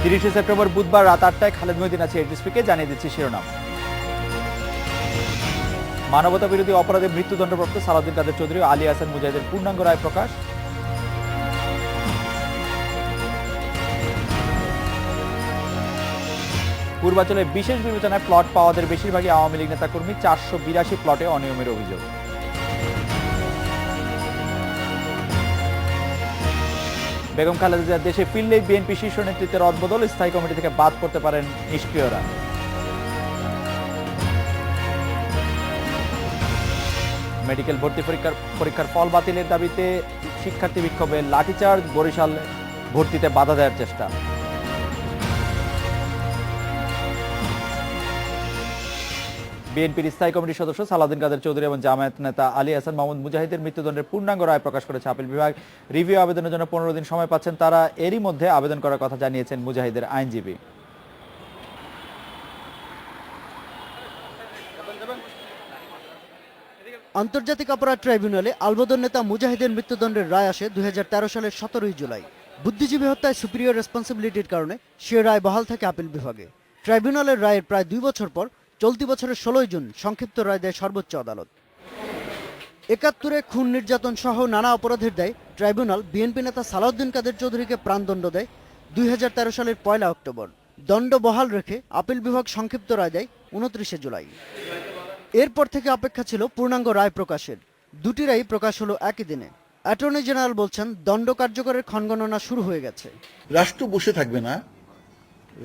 30শে September বুধবার রাত 8টায় খালেদ মহিউদ্দিন আছে এইচএসপিকে, জানিয়ে দিচ্ছি শিরোনাম। মানবতা বিরোধী অপরাধে মৃত্যুদণ্ডপ্রাপ্ত সালাউদ্দিন কাদের চৌধুরী ও আলী হাসান মুজাহিদের পূর্ণাঙ্গ রায় প্রকাশ। পূর্বাঞ্চলে বিশেষ বিবেচনায় প্লট পাওয়াদের বেশিরভাগই আওয়ামী লীগ নেতাকর্মী, 482 প্লটে অনিয়মের অভিযোগ। বেগম খালেদা জিয়া দেশে ফিরলেই বিএনপি শীর্ষ নেতৃত্বের রদবদল, স্থায়ী কমিটি থেকে বাদ পড়তে পারেন নিষ্ক্রিয়রা। মেডিকেল ভর্তি পরীক্ষার ফল বাতিলের দাবিতে শিক্ষার্থী বিক্ষোভে লাঠিচার্জ, বরিশাল ভর্তিতে বাধা দেওয়ার চেষ্টা। বিএনপির স্থায়ী কমিটির সদস্য সালাউদ্দিন কাদের চৌধুরী এবং জামায়াত নেতা আলী হাসান মাহমুদ মুজাহিদের মৃত্যুদণ্ডের পূর্ণাঙ্গ রায় প্রকাশ করেছে আপিল বিভাগ। রিভিউ আবেদনের জন্য 15 দিন সময় পাচ্ছেন তারা। এরই মধ্যে আবেদন করার কথা জানিয়েছেন মুজাহিদের আইনজীবী। আন্তর্জাতিক অপরাধ ট্রাইব্যুনালে আলবদর নেতা মুজাহিদের মৃত্যুদণ্ডের রায় আসে 2013 সালের 17 জুলাই। বুদ্ধিজীবী হত্যায় সুপিরিয়র রেসপন্সিবিলিটির কারণে সে রায় বহাল থাকে আপিল বিভাগে। ট্রাইব্যুনালের রায়ের প্রায় 2 বছর পর চলতি বছরের 16 জুন সংক্ষিপ্ত রায় দেয় সর্বোচ্চ আদালত। 71-এ খুন, নির্যাতন সহ নানা অপরাধের দায়ে ট্রাইব্যুনাল বিএনপি নেতা সালাউদ্দিন কাদের চৌধুরীকে প্রাণদণ্ড দেয় 2013 সালের 1 অক্টোবর। দণ্ড বহাল রেখে আপিল বিভাগ সংক্ষিপ্ত রায় দেয় 29 জুলাই। এরপর থেকে অপেক্ষা ছিল পূর্ণাঙ্গ রায় প্রকাশের। দুটি রায় প্রকাশ হলো একই দিনে। অ্যাটর্নি জেনারেল বলছেন দণ্ড কার্যকরের ক্ষণগণনা শুরু হয়ে গেছে। রাষ্ট্র বসে থাকবে না,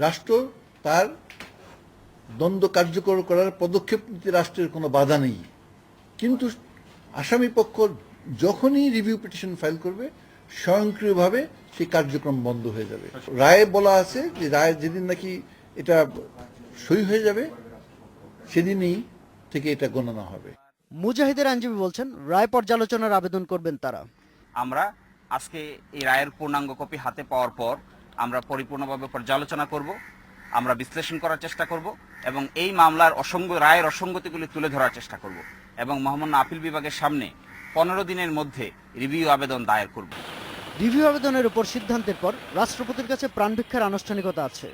রাষ্ট্র তার দ্বন্দ্ব কার্যকর করার পদক্ষেপ নিতে রাষ্ট্রের কোনো বাধা নেই, কিন্তু আসামি পক্ষ যখনই রিভিউ পিটিশন ফাইল করবে স্বয়ংক্রিয়ভাবে সেই কার্যক্রম বন্ধ হয়ে যাবে। রায়ে বলা আছে যে রায় যেদিন নাকি এটা সই হয়ে যাবে সেদিনই থেকে এটা গণনা হবে। মুজাহিদের আইনজীবী বলছেন রায় পর্যালোচনার আবেদন করবেন তারা। আমরা আজকে এই রায়ের পূর্ণাঙ্গ কপি হাতে পাওয়ার পর আমরা পরিপূর্ণভাবে পর্যালোচনা করব, আমরা বিশ্লেষণ করার চেষ্টা করব এবং এই মামলার রায়ের অসঙ্গতিগুলি তুলে ধরার চেষ্টা করব এবং মহামান্য আপিল বিভাগের সামনে 15 দিনের মধ্যে রিভিউ আবেদন দায়ের করব। রিভিউ আবেদনের উপর সিদ্ধান্তের পর রাষ্ট্রপতির কাছে প্রাণভিক্ষার আনুষ্ঠানিকতা আছে।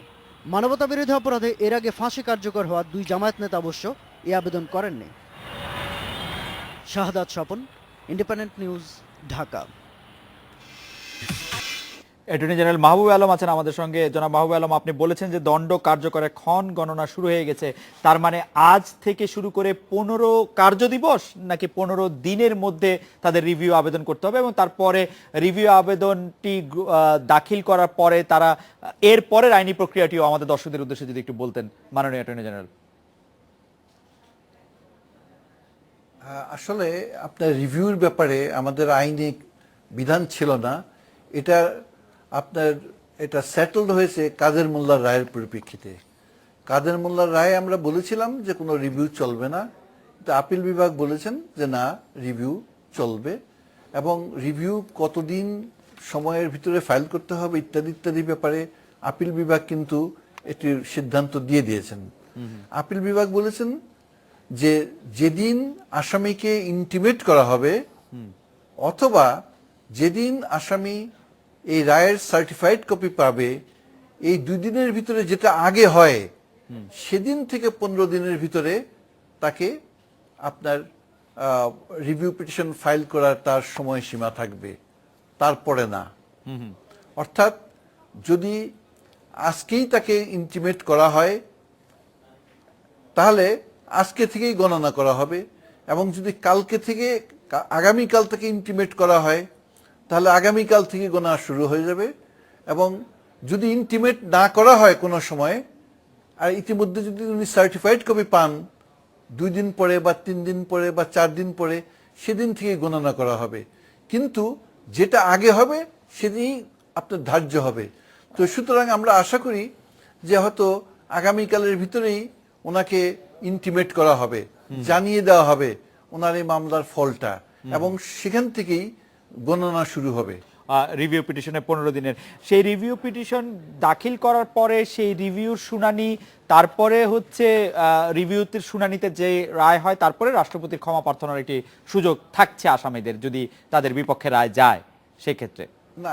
মানবতা বিরোধী অপরাধে এর আগে ফাঁসি কার্যকর হওয়া 2 জামায়াত নেতা অবশ্য এই আবেদন করেননি। Shahadat Swapan, Independent News, Dhaka. Attorney general Mahbub Alam আছেন আমাদের সঙ্গে। জনাব মাহবুব আলম, আপনি বলেছেন যে দণ্ড কার্যকরের ক্ষণ গণনা শুরু হয়ে গেছে, তার মানে আজ থেকে শুরু করে 15 কার্যদিবস নাকি 15 দিনের মধ্যে তাদের রিভিউ আবেদন করতে হবে এবং তারপরে রিভিউ আবেদনটি দাখিল করার পরে তারা এর পরের আইনি প্রক্রিয়াটিও আমাদের দর্শকদের উদ্দেশ্যে যদি একটু বলতেন মাননীয় অ্যাটর্নি জেনারেল। আসলে আপনার রিভিউর ব্যাপারে আমাদের আইনে বিধান ছিল না, এটা সেটেলড হয়েছে কাদের মোল্লার রায়ের পরিপ্রেক্ষিতে। কাদের মোল্লার রায়ে আমরা বলেছিলাম যে কোনো রিভিউ চলবে না, কিন্তু আপিল বিভাগ বলেছেন যে না, রিভিউ চলবে এবং রিভিউ কতদিন সময়ের ভিতরে ফাইল করতে হবে ইত্যাদি ইত্যাদি ব্যাপারে আপিল বিভাগ কিন্তু এটির সিদ্ধান্ত দিয়ে দিয়েছেন। আপিল বিভাগ বলেছেন যে যেদিন আসামিকে ইন্টিমেট করা হবে অথবা যেদিন আসামি এই রায়ের সার্টিফাইড কপি পাবে, এই 2 দিনের ভিতরে যেটা আগে হয় সেদিন থেকে 15 দিনের ভিতরে তাকে আপনার রিভিউ পিটিশন ফাইল করার তার সময়সীমা থাকবে, তারপরে না। অর্থাৎ যদি আজকেই তাকে ইন্টিমেট করা হয় তাহলে আজকে থেকেই গণনা করা হবে এবং যদি আগামীকাল থেকে ইন্টিমেট করা হয় তাহলে আগামীকাল থেকে গণনা শুরু হয়ে যাবে এবং যদি ইন্টিমেট না করা হয় কোনো সময় আর ইতিমধ্যে যদি উনি সার্টিফাইড কপি পান 2 দিন পরে বা 3 দিন পরে বা 4 দিন পরে সেদিন থেকে গণনা করা হবে, কিন্তু যেটা আগে হবে সেদিনই আপনার ধার্য হবে। তো সুতরাং আমরা আশা করি যে হয়তো আগামীকালের ভিতরেই ওনাকে ইন্টিমেট করা হবে, জানিয়ে দেওয়া হবে ওনার এই মামলার ফলটা এবং সেখান থেকেই গণনা শুরু হবে। রিভিউ পিটিশনে 15 দিনের সেই রিভিউ পিটিশন দাখিল করার পরে সেই রিভিউর শুনানি, তারপরে হচ্ছে রিভিউতে শুনানিতে যে রায় হয় তারপরে রাষ্ট্রপতির ক্ষমা প্রার্থনার একটি সুযোগ থাকছে আসামিদের যদি তাদের বিপক্ষে রায় যায় সেক্ষেত্রে। না,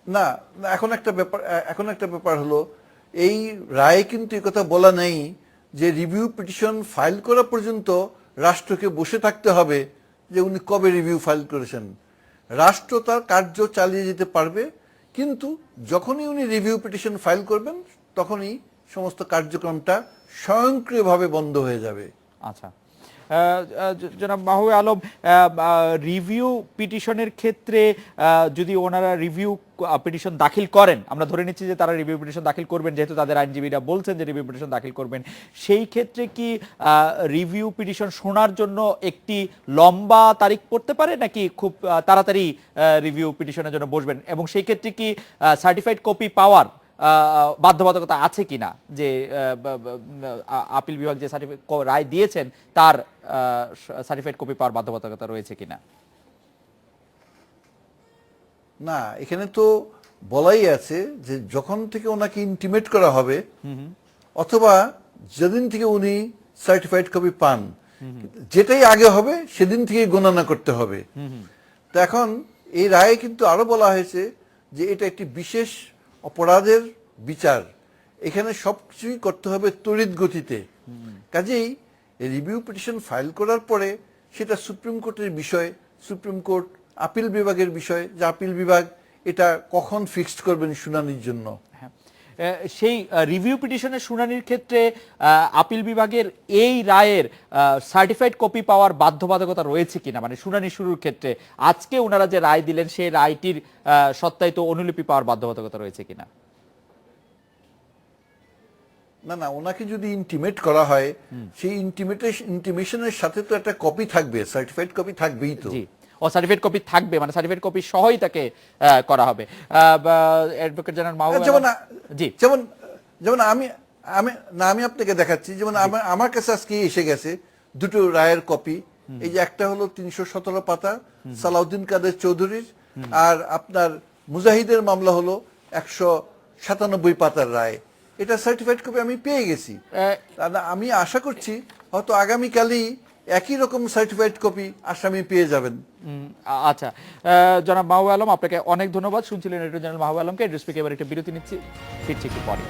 না না, এখন একটা ব্যাপার হলো, এই রায়ে কিন্তু এই কথা বলা নেই যে রিভিউ পিটিশন ফাইল করা পর্যন্ত রাষ্ট্রকে বসে থাকতে হবে যে উনি কবে রিভিউ ফাইল করেছেন। রাষ্ট্র তার কার্য চালিয়ে যেতে পারবে, কিন্তু যখনই উনি রিভিউ পিটিশন ফাইল করবেন তখনই সমস্ত কার্যক্রমটা স্বয়ংক্রিয়ভাবে বন্ধ হয়ে যাবে। আচ্ছা, জনাব মাহবুবে আলম, রিভিউ পিটিশনের ক্ষেত্রে যদি ওনারা রিভিউ পিটিশন দাখিল করেন, আমরা ধরে নিচ্ছি যে তারা রিভিউ পিটিশন দাখিল করবেন, যেহেতু তাদের আইনজীবীরা বলছেন যে রিভিউ পিটিশন দাখিল করবেন, সেই ক্ষেত্রে কি রিভিউ পিটিশন শোনার জন্য একটি লম্বা তারিখ পড়তে পারে, নাকি খুব তাড়াতাড়ি রিভিউ পিটিশনের জন্য বসবেন? এবং সেই ক্ষেত্রে কি সার্টিফাইড কপি পাওয়ার বাধ্যবাধকতা আছে কিনা, যে আপিল বিভাগ যে রায় দিয়েছেন তার সার্টিফাইড কপি পাওয়ার বাধ্যবাধকতা রয়েছে কিনা? না, এখানে তো বলাই আছে যে যখন থেকে ওনাকে ইন্টিমেট করা হবে অথবা যেদিন থেকে উনি সার্টিফাইড কপি পান, যেটাই আগে হবে সেদিন থেকে গণনা করতে হবে। তো এখন এই রায়ে কিন্তু আরো বলা হয়েছে যে এটা একটি বিশেষ অপরাধের বিচার, এখানে সবকিছুই করতে হবে তড়িৎ গতিতে। কাজেই রিভিউ পিটিশন ফাইল করার পরে সেটা সুপ্রিম কোর্টের বিষয়, সুপ্রিম কোর্ট আপিল বিভাগের বিষয়, যে আপিল বিভাগ এটা কখন ফিক্সড করবেন শুনানির জন্য। সেই রিভিউ পিটিশনের শুনানির ক্ষেত্রে আপিল বিভাগের এই রায়ের সার্টিফাইড কপি পাওয়ার বাধ্যবাধকতা রয়েছে কিনা, মানে শুনানি শুরুর ক্ষেত্রে আজকে ওনারা যে রায় দিলেন সেই রায়টির সত্যায়িত অনুলিপি পাওয়ার বাধ্যবাধকতা রয়েছে কিনা? না না, ওনাকে যদি ইন্টিমেট করা হয় সেই ইন্টিমেশনের সাথে তো একটা কপি থাকবে, সার্টিফাইড কপি থাকবেই তো। জি, ও সার্টিফাইড কপি থাকবে, মানে সার্টিফাইড কপি সহই তাকে করা হবে। অ্যাডভোকেট জেনারেল মাহবুব যেমন জি, যেমন যেমন আমি আমি না আমি আপনাকে দেখাচ্ছি, যেমন আমার কাছে আজকে এসে গেছে দুটো রায়ের কপি। এই যে একটা হলো 317 পাতা সালাউদ্দিন কাদের চৌধুরীর, আর আপনার মুজাহিদের মামলা হলো 197 পাতার রায়। এটা সার্টিফাইড কপি আমি পেয়ে গেছি। আমি আশা করছি হয়তো আগামীকালই একই রকম সার্টিফাইড কপি আসামি পেয়ে যাবেন। আচ্ছা, জনাব মাহবুব আলম, আপনাকে অনেক ধন্যবাদ। শুনছিলেন অ্যাটর্নি জেনারেল মাহবুব আলমকে। এবার একটু বিরতি নিচ্ছি, ফিরছি একটু পরে।